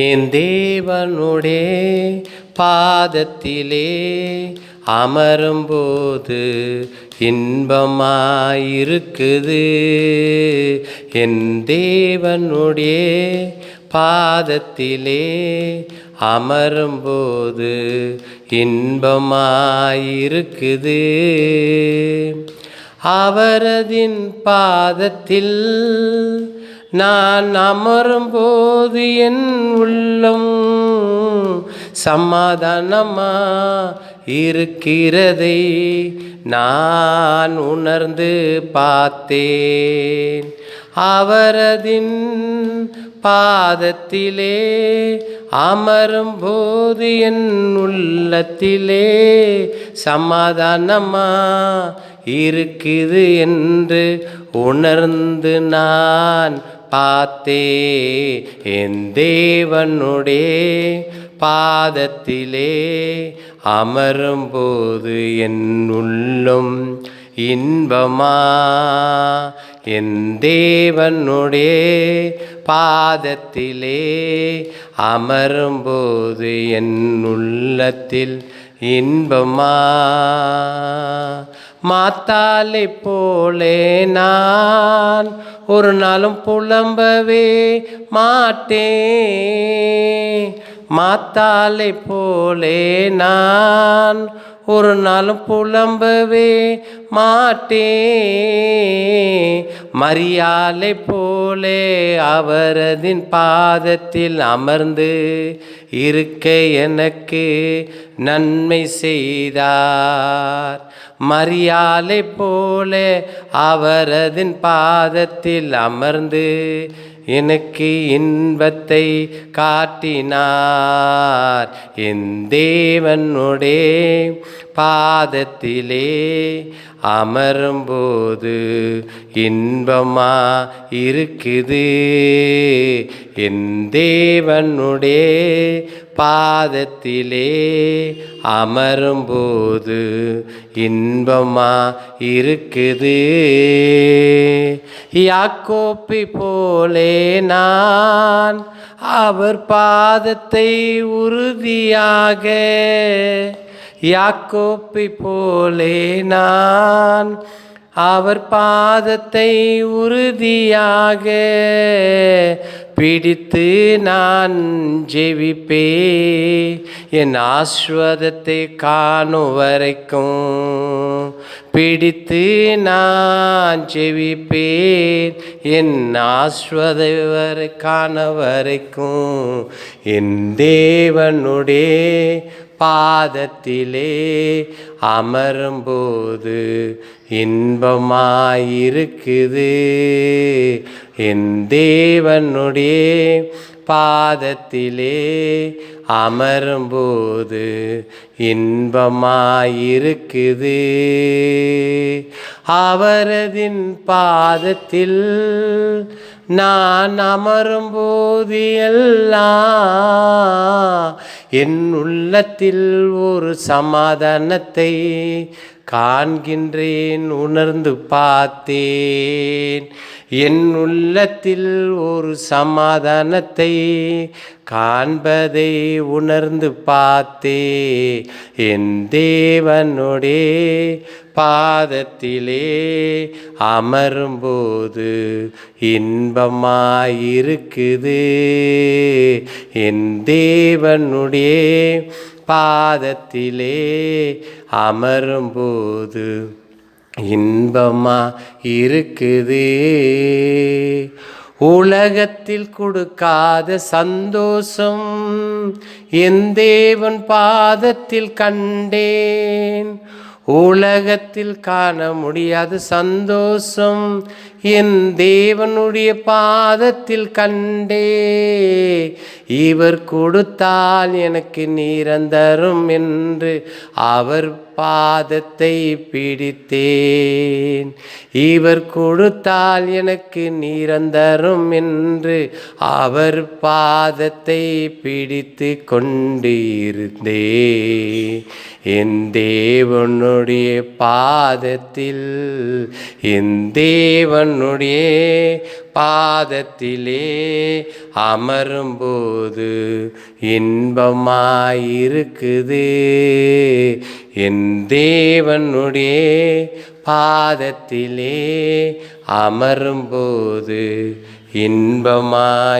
என் தேவனுடைய பாதத்திலே அமரும்போது இன்பமாயிருக்குது. என் தேவனுடைய பாதத்திலே அமரும்போது இன்பமாயிருக்குது. அவரதின் பாதத்தில் நான் அமரும்போது என் உள்ளம் சமாதானமா இருக்கிறதை நான் உணர்ந்து பார்த்தேன். அவரதின் பாதத்திலே அமரும்போது என் உள்ளத்திலே சமாதானமா இருக்குது என்று உணர்ந்து நான் பார்த்தே. என் தேவனுடைய பாதத்திலே அமரும்போது என் உள்ளம் இன்பமா. என் தேவனுடைய பாதத்திலே அமரும்போது என் உள்ளத்தில் இன்பமா. மாத்தாளை போலே நான் ஒரு நாளும் புலம்பவே மாட்டேன். மாத்தாளை போலே நான் ஒரு நாளும் புலம்பவே மாட்டேன். மரியாளை போலே அவரதின் பாதத்தில் அமர்ந்து இருக்க எனக்கு நன்மை செய்தார். மரியாளை போலே அவரதின் பாதத்தில் அமர்ந்து எனக்கு இன்பத்தை காட்டினார். என் தேவனுடைய பாதத்திலே அமரும்போது இன்பமா இருக்குது. என் தேவனுடைய பாதத்திலே அமரும்போது இன்பமா இருக்குது. யாக்கோப்பை போலே நான் அவர் பாதத்தை உறுதியாக. யாக்கோப்பை போலே நான் அவர் பாதத்தை உறுதியாக பிடித்து நான் ஜெபிப்பே. என் ஆஸ்வதத்தை காணும் வரைக்கும் பிடித்து நான் ஜெபிப்பேன். என் ஆஸ்வதை காண வரைக்கும் என் தேவனுடைய பாதத்திலே அமரும்போது இன்பமாயிருக்குது. என் தேவனுடைய பாதத்திலே அமரும்போது இன்பமாயிருக்குது. அவரதின் பாதத்தில் நான் அமரும்போது எல்லாம் என் உள்ளத்தில் ஒரு சமாதானத்தை காண்கின்றேன், உணர்ந்து பார்த்தேன். என் உள்ளத்தில் ஒரு சமாதானத்தை காண்பதை உணர்ந்து பார்த்தே. என் தேவனுடைய பாதத்திலே அமரும்போது இன்பமாயிருக்குது. என் தேவனுடைய பாதத்திலே அமரும்போது இன்பமா இருக்குது. உலகத்தில் கொடுக்காத சந்தோஷம் என் தேவன் பாதத்தில் கண்டேன். உலகத்தில் காண முடியாத சந்தோஷம் என் தேவனுடைய பாதத்தில் கண்டே. இவர் கொடுத்தால் எனக்கு நிரந்தரம் என்று அவர் பாதத்தை பிடித்தேன். இவர் கொடுத்தால் எனக்கு நிரந்தரம் என்று அவர் பாதத்தை பிடித்து கொண்டு இருந்தே. என் தேவனுடைய பாதத்தில் என் தேவன் தேவனுடைய பாதத்திலே அமரும்போது இன்பமாயிருக்குது. என் தேவனுடைய பாதத்திலே அமரும்போது இன்பமாயிருக்குது.